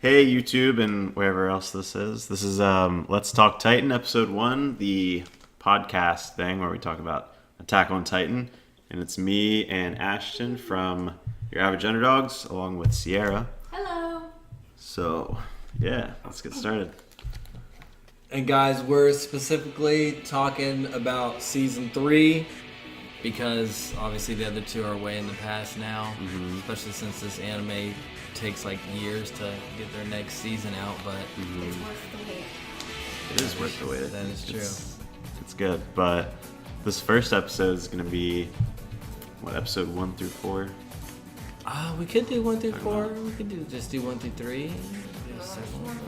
Hey YouTube and wherever else this is. This is Let's Talk Titan episode 1, the podcast thing where we talk about Attack on Titan. And it's me and Ashton from Your Average Underdogs along with Sierra. Hello. So, yeah, let's get started. And guys, we're specifically talking about season 3 because obviously the other two are way in the past now, especially since this anime takes like years to get their next season out, but It's worth the wait. It is worth the wait. That is true. It's good, but this first episode is going to be, episode 1 through 4? We could do 1 through 4. We could just do 1 through 3.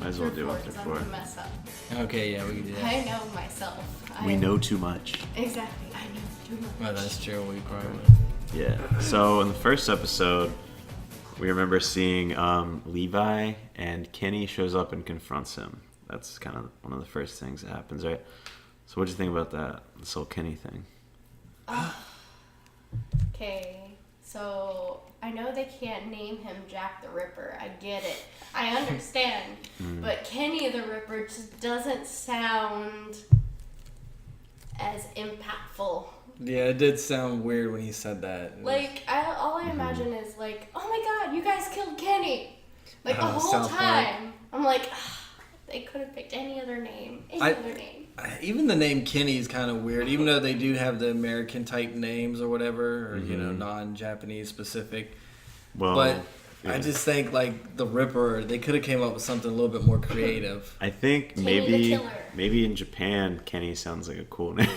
Might as well do 1 through 4. I'm gonna mess up. Okay, yeah, we can do that. I know myself. We know too much. Exactly. I know too much. Well, that's true. We probably would. Yeah. So in the first episode, we remember seeing Levi, and Kenny shows up and confronts him. That's kind of one of the first things that happens, right? So what do you think about that, this whole Kenny thing? Okay. So I know they can't name him Jack the Ripper. I get it. I understand. But Kenny the Ripper just doesn't sound as impactful. Yeah, it did sound weird when he said that. Like, all I imagine is like, oh my god, you guys killed Kenny. Like the whole South time. I'm like, they could have picked any other name. Other name. Even the name Kenny is kind of weird, even though they do have the American type names or whatever, or non-Japanese specific. Well, But yeah. I just think like the Ripper, they could have came up with something a little bit more creative. I think Kenny the Killer. maybe in Japan, Kenny sounds like a cool name.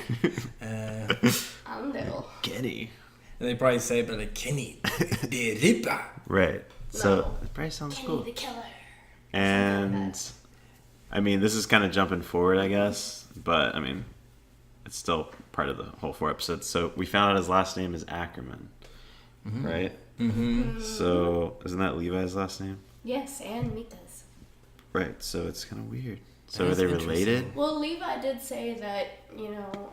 Underdogs. Kenny. And they probably say, but like Kenny the Ripper. Right. So No. it probably sounds Kenny cool. the Killer. And I mean, this is kind of jumping forward, I guess, but I mean, it's still part of the whole 4 episodes. So we found out his last name is Ackerman, right? Mm-hmm. So isn't that Levi's last name? Yes, and Mika's. Right. So it's kind of weird. So That are is they interesting. related? Well, Levi did say that,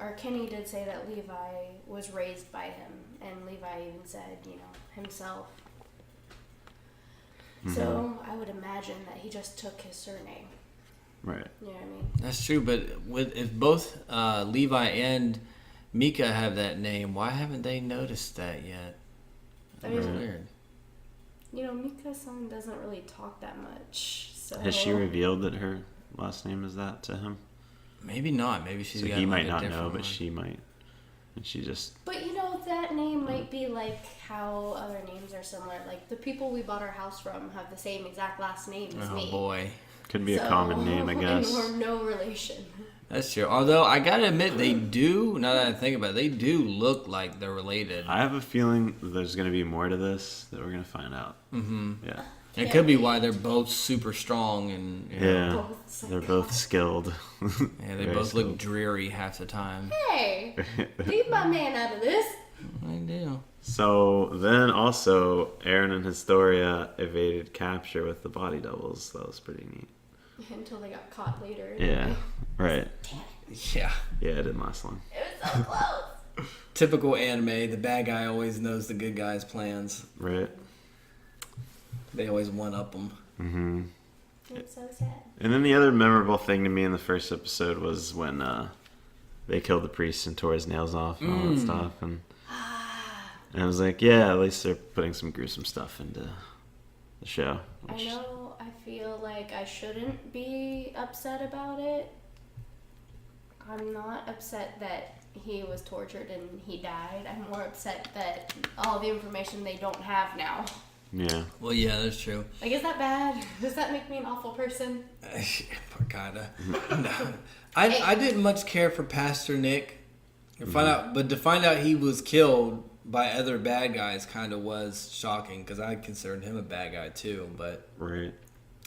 or Kenny did say that Levi was raised by him, and Levi even said, himself. So I would imagine that he just took his surname. Right. You know what I mean? That's true, but if both Levi and Mika have that name, why haven't they noticed that yet? I That's mean, weird. Mika's son doesn't really talk that much. So Has she revealed that her last name is that to him? Maybe not. Maybe she's So got he like might a not different know, but one. she might. And she just... But that name might be like how other names are similar. Like the people we bought our house from have the same exact last name as me. Oh boy, Could be a common name, I guess. And we're no relation. that's true. Although I gotta admit, they do. Now that I think about it, they do look like they're related. I have a feeling there's going to be more to this that we're going to find out. Mm-hmm. Yeah. It could be why they're both super strong and Yeah. Both They're both skilled. yeah, they Very both look skilled. dreary half the time. Hey, leave my man out of this. They do. So then also, Aaron and Historia evaded capture with the body doubles. That was pretty neat. Until they got caught later. Yeah. Right. Yeah. Yeah, it didn't last long. It was so close. Typical anime. The bad guy always knows the good guy's plans. Right. They always one up them. Mm-hmm. It's so sad. And then the other memorable thing to me in the first episode was when they killed the priest and tore his nails off and all that stuff. And I was like, yeah, at least they're putting some gruesome stuff into the show. I know I feel like I shouldn't be upset about it. I'm not upset that he was tortured and he died. I'm more upset that all the information they don't have now. Yeah. Well, yeah, that's true. Like, is that bad? Does that make me an awful person? Kinda. No. I didn't much care for Pastor Nick. To find out he was killed by other bad guys kind of was shocking because I considered him a bad guy too. But Right.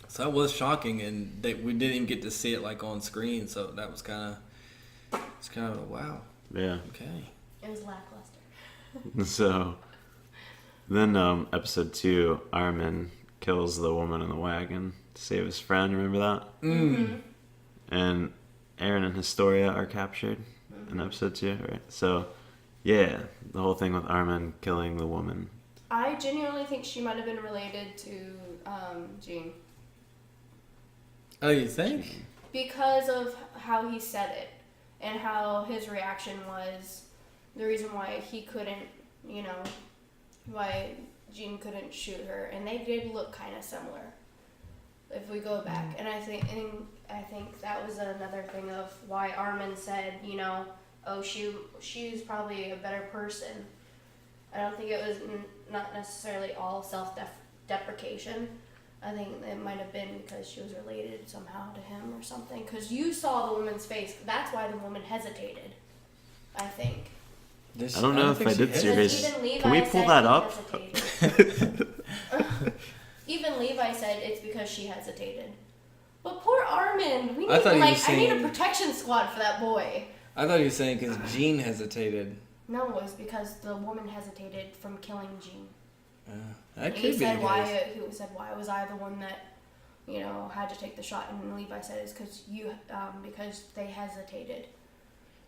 so that was shocking, and we didn't even get to see it like on screen. So that was kind of a wow. Yeah. Okay. It was lackluster. So then episode 2, Armin kills the woman in the wagon to save his friend. Remember that? Mm-hmm. And Aaron and Historia are captured in episode 2, right? So, yeah, the whole thing with Armin killing the woman. I genuinely think she might have been related to Jean. Oh, you think? Because of how he said it and how his reaction was the reason why he couldn't, why Jean couldn't shoot her. And they did look kind of similar if we go back. And I think that was another thing of why Armin said, oh, she's probably a better person. I don't think it was not necessarily all self-deprecation. I think it might have been because she was related somehow to him or something. Because you saw the woman's face. That's why the woman hesitated, I think. I don't know if I did see her face. Can we pull that up? Even Levi said it's because she hesitated. But poor Armin. We need, I need a protection squad for that boy. I thought he was saying because Jean hesitated. No, it was because the woman hesitated from killing Jean. That could He be said the why. case. He said why was I the one that, had to take the shot? And Levi said it's because they hesitated.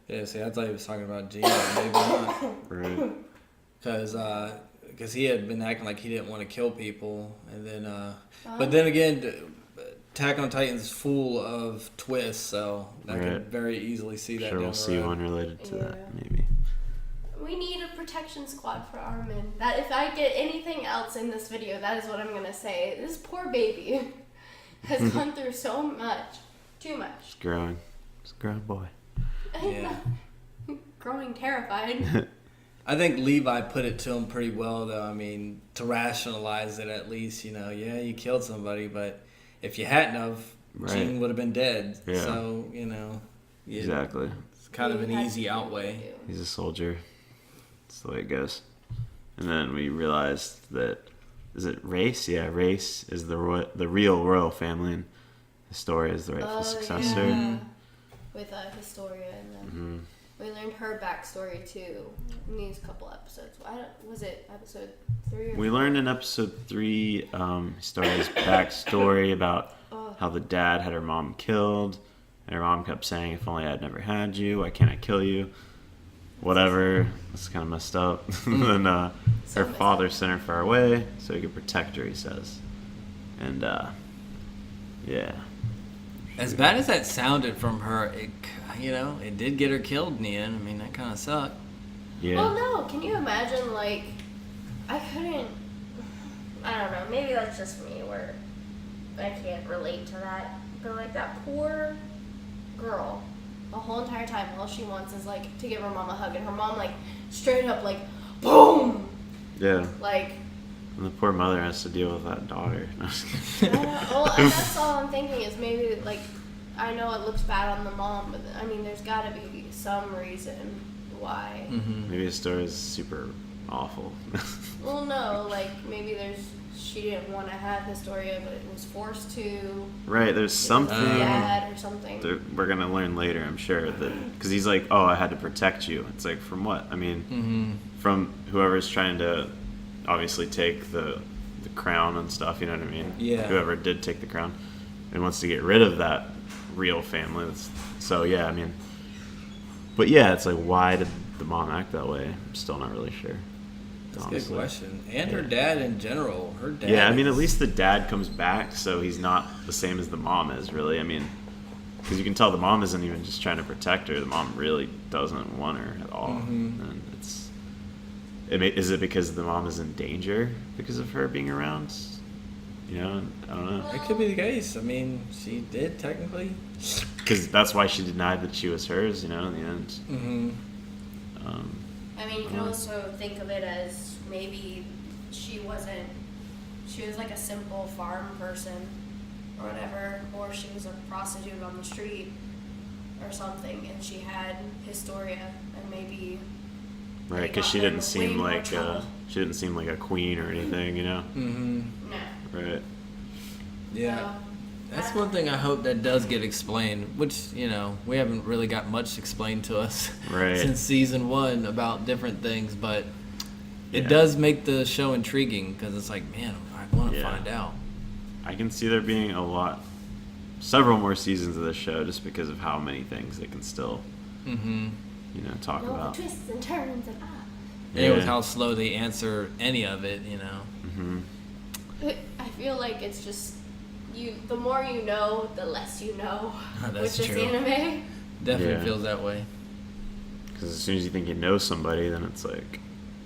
Yeah, see, I thought he was talking about Jean, but maybe not. Right. Because he had been acting like he didn't want to kill people, and then, but then again, Attack on Titan's full of twists, so I could very easily see that. Sure, down we'll the see road. one related to that, maybe. We need a protection squad for Armin. That if I get anything else in this video, that is what I'm gonna say. This poor baby has gone through so much, too much. It's growing. It's a growing boy. Yeah. Growing terrified. I think Levi put it to him pretty well, though. I mean, to rationalize it at least, yeah, you killed somebody, but if you hadn't have, Jean would have been dead. Yeah. So, Exactly. It's kind of an easy outweigh. He's a soldier. That's the way it goes. And then we realized that, is it Race? Yeah, Race is the real royal family, and Historia is the rightful successor. Yeah. With Historia, and then we learned her backstory too in these couple episodes. Was it episode 3? Or We learned in episode 3 Historia's backstory about how the dad had her mom killed, and her mom kept saying, "If only I'd never had you, why can't I kill you?" Whatever. That's kind of messed up. And then her father sent her far away so he could protect her, he says. And yeah. As bad as that sounded from her, it did get her killed in the end. I mean, that kind of sucked. Yeah. Well, no. Can you imagine? I couldn't. I don't know. Maybe that's just me, where I can't relate to that. But that poor girl, the whole entire time, all she wants is to give her mom a hug, and her mom straight up boom. Yeah. And the poor mother has to deal with that daughter. well, and that's all I'm thinking is maybe I know it looks bad on the mom, but I mean there's got to be some reason why. Mm-hmm. Maybe the story is super awful. Well, no, she didn't want to have Historia, but it was forced to. Right, there's something Dad or something. we're gonna learn later, I'm sure, that because he's like, "Oh, I had to protect you." It's from what? I mean, from whoever's trying to obviously take the crown and stuff. You know what I mean? Yeah. Whoever did take the crown and wants to get rid of that real family. So yeah, I mean, but yeah, it's why did the mom act that way? I'm still not really sure. That's a good question. And her dad in general. Her dad. Yeah, I mean, at least the dad comes back, so he's not the same as the mom is, really. I mean, because you can tell the mom isn't even just trying to protect her. The mom really doesn't want her at all. And is it because the mom is in danger because of her being around? I don't know. It could be the case. I mean, she did technically. Because that's why she denied that she was hers, in the end. Mm-hmm. I mean, you can also think of it as maybe she was a simple farm person or whatever, or she was a prostitute on the street or something, and she had Historia, and maybe Right, because she didn't seem like a queen or anything, Mm-hmm. No. Right. Yeah. That's one thing I hope that does get explained, which, we haven't really got much explained to us since season 1 about different things, but it does make the show intriguing because it's man, I want to find out. I can see there being several more seasons of this show just because of how many things they can still, talk about. Twists and turns and And with how slow they answer any of it, Mm-hmm. I feel like it's just the more you know, the less you know. That's with true. this anime. Definitely Yeah. feels that way. Because as soon as you think you know somebody, then it's like,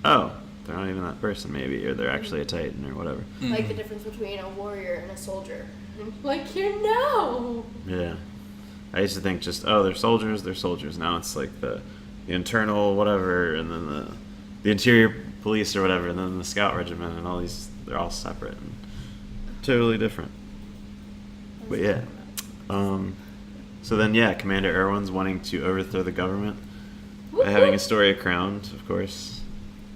oh, they're not even that person, maybe, or they're actually a Titan or whatever. Like the difference between a warrior and a soldier. Like, you know. Yeah. I used to think just, oh, they're soldiers. Now it's like the internal whatever, and then the interior police or whatever, and then the scout regiment, and all these, they're all separate and totally different. But yeah. So then, yeah, Commander Erwin's wanting to overthrow the government by having Astoria crowned, of course.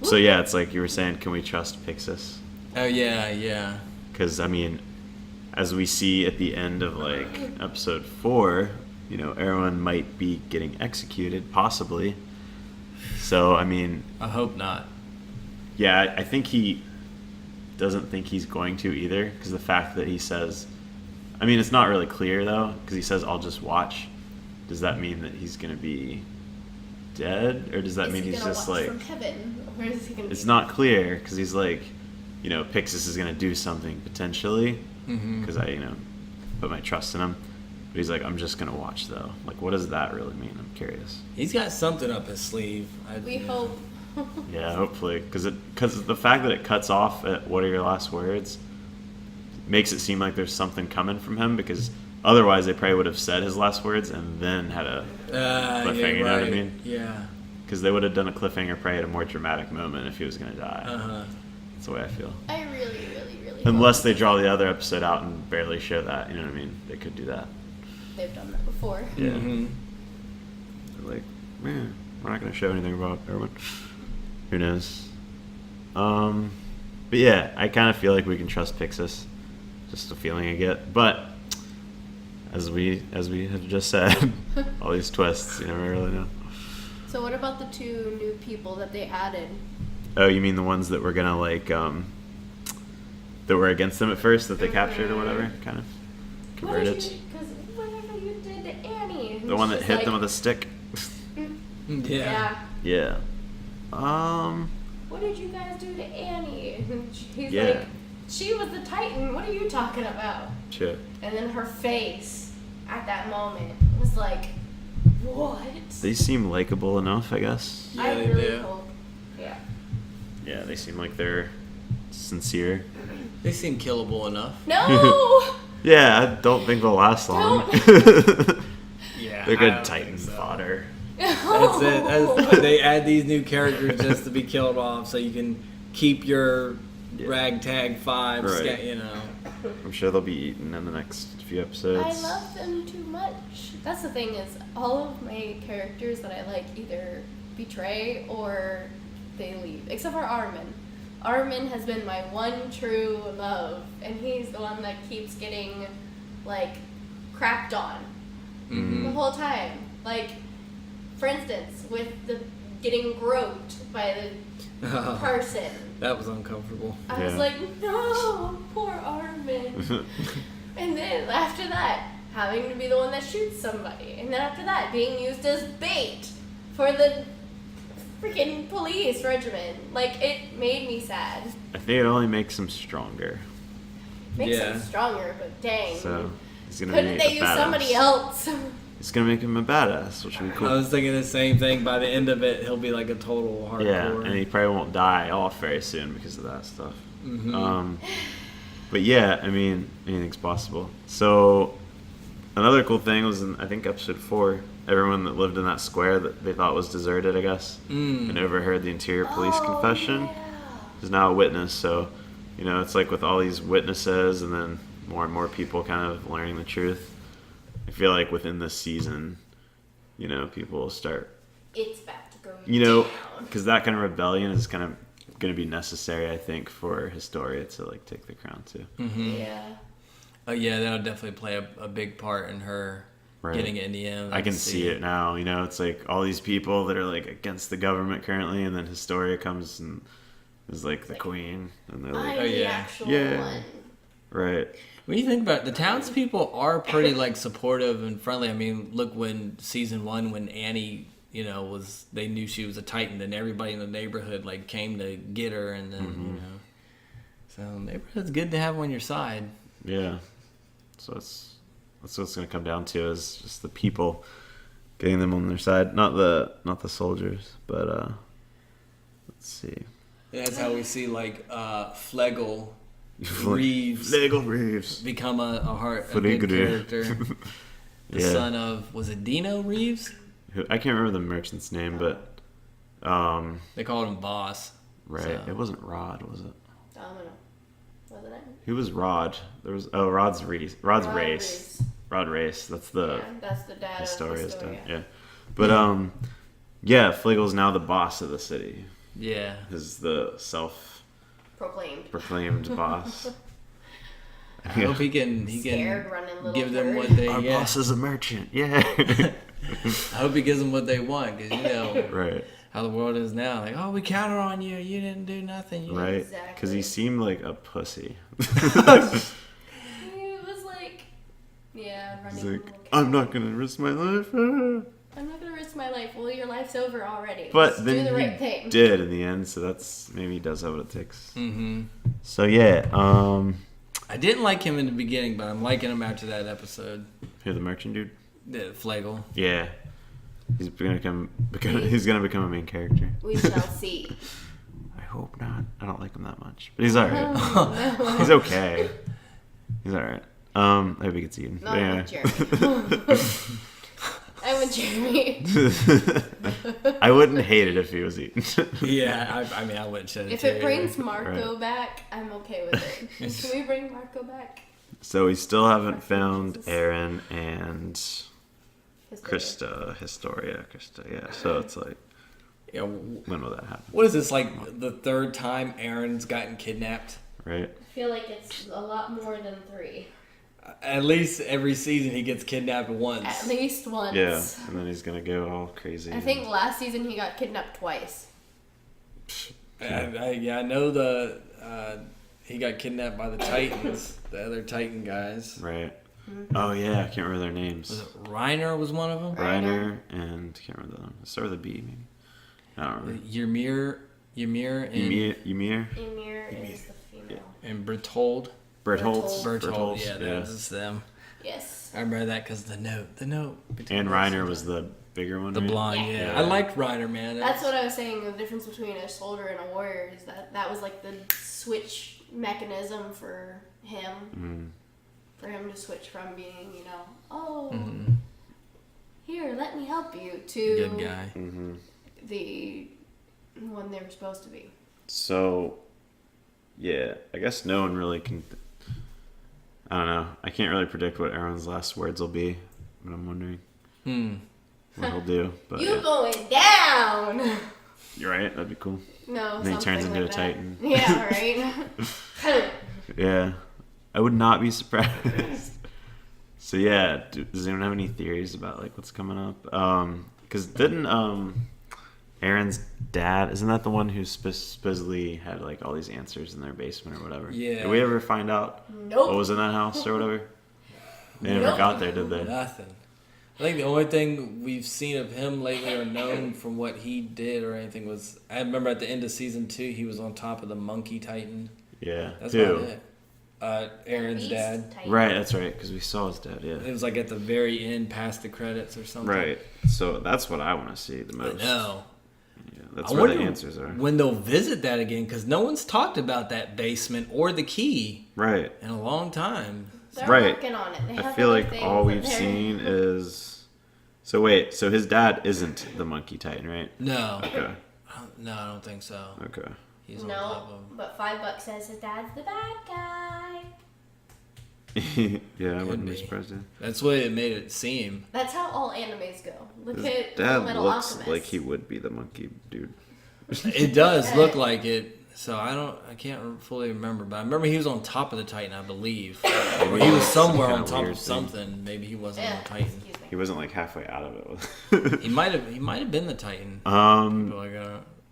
So yeah, it's like you were saying, can we trust Pixis? Oh yeah. Because, I mean, as we see at the end of, like, episode 4, you know, Erwin might be getting executed, possibly. So, I mean... I hope not. Yeah, I think he doesn't think he's going to either, because the fact that he says... I mean, it's not really clear, though, because he says, I'll just watch. Does that mean that he's going to be dead? Or does that mean he's just, like... from heaven? Or is he gonna It's be... not clear, because he's like, you know, Pixis is going to do something, potentially, because I, you know, put my trust in him. But he's like, I'm just going to watch, though. Like, what does that really mean? I'm curious. He's got something up his sleeve. We hope. Yeah, hopefully. Because the fact that it cuts off at what are your last words makes it seem like there's something coming from him, because otherwise they probably would have said his last words and then had a cliffhanger, you know what I mean? Yeah. Because they would have done a cliffhanger probably at a more dramatic moment if he was going to die. Uh-huh. That's the way I feel. I really, really, really Unless hope. they draw the other episode out and barely show that, you know what I mean? They could do that. They've done that before. Yeah. Mm-hmm. They're like, man, we're not going to show anything about Erwin. Who knows? But yeah, I kind of feel like we can trust Pixis. Just a feeling I get. But as we have just said, all these twists, you never really know. So what about the 2 new people that they added? Oh, you mean the ones that were gonna like that were against them at first, that they captured or whatever, kind of converted. Because whatever you did to Annie. The one that hit them with a stick. Yeah. Yeah. What did you guys do to Annie? And he's Yeah. like, she was the Titan. What are you talking about? Shit. And then her face at that moment was like, what? They seem likable enough, I guess. Yeah, I they really do. hope. Yeah. Yeah, they seem like they're sincere. They seem killable enough. No! Yeah, I don't think they'll last long. Yeah. They're I good don't Titan think so. fodder. That's it. They add these new characters just to be killed off, so you can keep your ragtag 5. Right. You know. I'm sure they'll be eaten in the next few episodes. I love them too much. That's the thing is, all of my characters that I like either betray or they leave, except for Armin. Armin has been my one true love, and he's the one that keeps getting, like, crapped on the whole time. Like, for instance, with the getting groped by the person. That was uncomfortable. I was Yeah. like, no, poor Armin. And then after that, having to be the one that shoots somebody. And then after that, being used as bait for the freaking police regiment. Like, it made me sad. I think it only makes him stronger. Makes Yeah. him stronger, but dang. So he's gonna Couldn't be they a use badass. somebody else? It's gonna make him a badass, which would be I cool. was thinking the same thing. By the end of it, he'll be like a total hardcore. Yeah, and he probably won't die off very soon because of that stuff. Mhm. But yeah, I mean, anything's possible. So another cool thing was in, I think, episode 4, everyone that lived in that square that they thought was deserted, I guess, and overheard the interior police confession is now a witness. So, you know, it's like with all these witnesses and then more and more people kind of learning the truth. I feel like within this season, you know, people will start, It's about to go you know, down. because that kind of rebellion is kind of going to be necessary, I think, for Historia to like take the crown too. Yeah. Oh yeah, that'll definitely play a big part in her Right. getting it in the end. I can see it now. You know, it's like all these people that are like against the government currently, and then Historia comes and is like the queen, and they're I'm like, Oh, the yeah. actual Yeah. one. right, When you think about it, the townspeople are pretty like supportive and friendly. I mean, look when season 1 when Annie, you know, they knew she was a Titan, and everybody in the neighborhood like came to get her, and then you know, so neighborhood's good to have on your side. yeah. So that's what it's going to come down to, is just the people getting them on their side, not the soldiers. But let's see. That's how we see like Flegel Reeves become a good character. The son of, was it Dino Reeves? I can't remember the merchant's name, but they called him Boss. Right. So. It wasn't Rod, was it? Domino. Wasn't it? Who was Rod? There was Rod's Race. Rod's Race. Rod Race. That's the dad. Historia's of the dad. Yeah. But Flegel's now the boss of the city. Yeah. Is the proclaimed boss. I hope he can give them what they Our boss is a merchant. Yeah. I hope he gives them what they want, because right. How the world is now. Like, oh, we counted on you. You didn't do nothing. Right. Because he seemed like a pussy. He was like, running. He's like, I'm not gonna risk my life. I'm not gonna risk my life. Well, your life's over already. But just then do the right thing. Did in the end, so that's maybe he does have what it takes. Mm-hmm. So yeah, I didn't like him in the beginning, but I'm liking him after that episode. Who, the merchant dude? The Flegel. Yeah, he's gonna become a main character. We shall see. I hope not. I don't like him that much, but he's alright. He's okay. He's alright. I hope he gets eaten. No, I'm with Jeremy. I'm with Jeremy. I wouldn't hate it if he was eaten. Yeah, I mean, I wouldn't shed it. If it brings Marco back, I'm okay with it. Can we bring Marco back? So we still haven't found Aaron and Krista, yeah. So it's like, when will that happen? What is this, like the third time Aaron's gotten kidnapped? Right. I feel like it's a lot more than 3. At least every season he gets kidnapped once. At least once. Yeah, and then he's gonna go all crazy. I think last season he got kidnapped twice. I know he got kidnapped by the Titans, the other Titan guys. Right. Mm-hmm. Oh yeah, I can't remember their names. Was it Reiner was one of them? Reiner and I can't remember the other one. Start with a B maybe. I don't remember. Ymir is the female. And Berthold. Berthold. Yeah, that's them. Yes. I remember that because the note. And Reiner was the bigger one. The blonde, yeah. I liked Reiner, man. That's what I was saying. The difference between a soldier and a warrior is that was like the switch mechanism for him. Mm-hmm. For him to switch from being, here, let me help you, to good guy. Mm-hmm. The one they were supposed to be. So, yeah, I guess no one really can. I don't know. I can't really predict what Aaron's last words will be, but I'm wondering what he'll do. But you going down? You're right. That'd be cool. No, and then he turns into like a Titan. Yeah, right. Yeah, I would not be surprised. So yeah, does anyone have any theories about like what's coming up? Because didn't Aaron's dad, isn't that the one who supposedly had like all these answers in their basement or whatever? Yeah. Did we ever find out what was in that house or whatever? They never got there, did they? Nothing. I think the only thing we've seen of him lately or known from what he did or anything was, I remember at the end of season 2 he was on top of the monkey Titan. Yeah. That's about it. Aaron's dad. Titan. Right, that's right, because we saw his dad, yeah. It was like at the very end, past the credits or something. Right. So that's what I want to see the most. I know. Yeah, that's where the answers are. When they'll visit that again, because no one's talked about that basement or the key Right. in a long time. They're right. working on it. I feel like all we've seen is. So wait, so his dad isn't the monkey Titan, right? No. Okay. No, I don't think so. Okay. He's on top of him. But $5 says his dad's the bad guy. Yeah, I wouldn't be surprised. That's what it made it seem. That's how all animes go. Look His at dad Fullmetal looks Alchemist. like he would be the monkey dude. It does look like it. So I can't fully remember, but I remember he was on top of the Titan, I believe. Or he was somewhere on top of something. Maybe he wasn't on the Titan. He wasn't like halfway out of it. He might have been the Titan.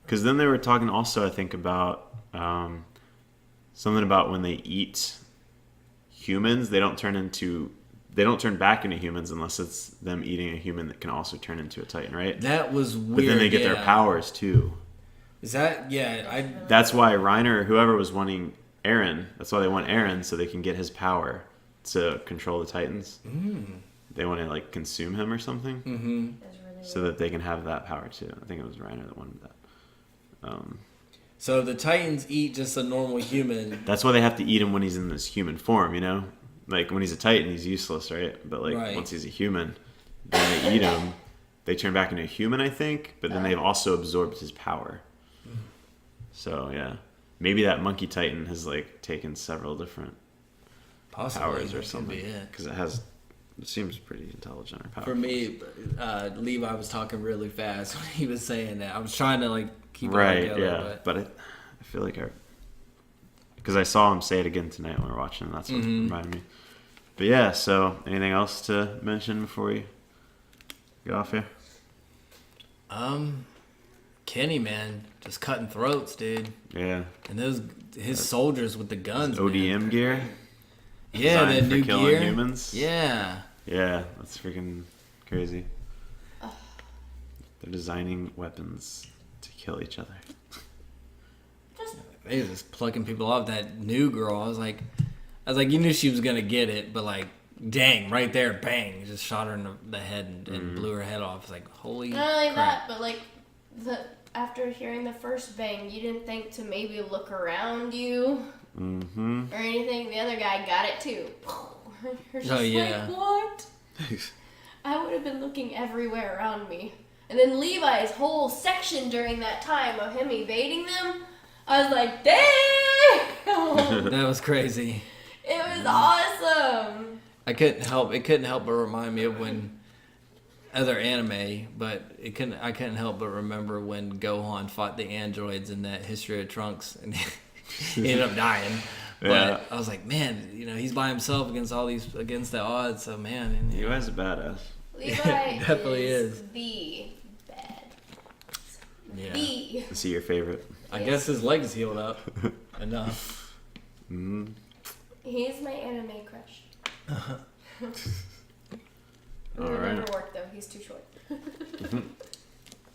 Because then they were talking also, I think, about something about when they eat humans, they don't turn back into humans unless it's them eating a human that can also turn into a Titan, right? That was weird. But then they get their powers too. Is that That's why Reiner, whoever was wanting Aaron, that's why they want Aaron so they can get his power to control the Titans. They want to like consume him or something, so that they can have that power too. I think it was Reiner that wanted that. So the Titans eat just a normal human. That's why they have to eat him when he's in this human form, you know? Like, when he's a Titan, he's useless, right? But, like, once he's a human, then they eat him. They turn back into a human, I think, but then they've also absorbed his power. So, yeah. Maybe that monkey Titan has, like, taken several different powers or something. Because it seems pretty intelligent or powerful. For me, Levi was talking really fast when he was saying that. I was trying to, like, keep it together. Yeah, but I feel like because I saw him say it again tonight when we were watching, and that's what reminded me. But yeah, so anything else to mention before we get off here? Kenny, man, just cutting throats, dude. Yeah. And his soldiers with the guns, ODM man. gear. Yeah, that new killing gear. Humans. Yeah. Yeah, that's freaking crazy. They're designing weapons to kill each other. They was just plucking people off. That new girl, I was like, you knew she was gonna get it, but like, dang, right there, bang, just shot her in the head and blew her head off. It's like, holy Not only crap. that, but like after hearing the first bang, you didn't think to maybe look around you or anything. The other guy got it too. You're just like, what? I would have been looking everywhere around me. And then Levi's whole section during that time of him evading them, I was like, damn! That was crazy. It was awesome. It couldn't help but remind me of when other anime, but I couldn't help but remember when Gohan fought the androids in that History of Trunks and he ended up dying. But I was like, man, he's by himself against the odds. So man, Levi's a badass. Levi definitely is the bad. Yeah. Is he your favorite? I guess his legs healed up enough. He's my anime crush. It would Alright. never work though. He's too short.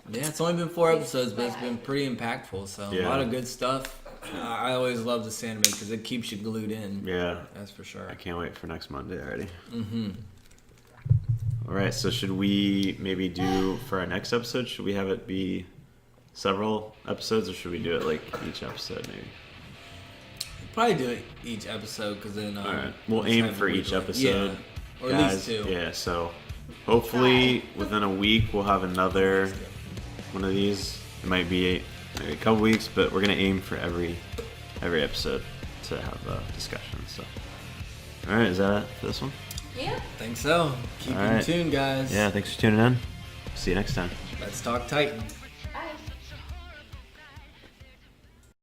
Yeah, it's only been 4 episodes, but it's been pretty impactful. So a lot of good stuff. I always love this anime because it keeps you glued in. Yeah, that's for sure. I can't wait for next Monday already. All right, so should we maybe do for our next episode? Should we have it be several episodes, or should we do it like each episode maybe? Probably do it each episode because then. All right, we'll aim for each episode. Yeah, or guys. at least 2. Yeah, so hopefully within a week we'll have another one of these. It might be maybe a couple weeks, but we're gonna aim for every episode to have a discussion. So, all right, is that it for this one? Yeah. Think so. Keep in tune, guys. Yeah, thanks for tuning in. See you next time. Let's talk Titan.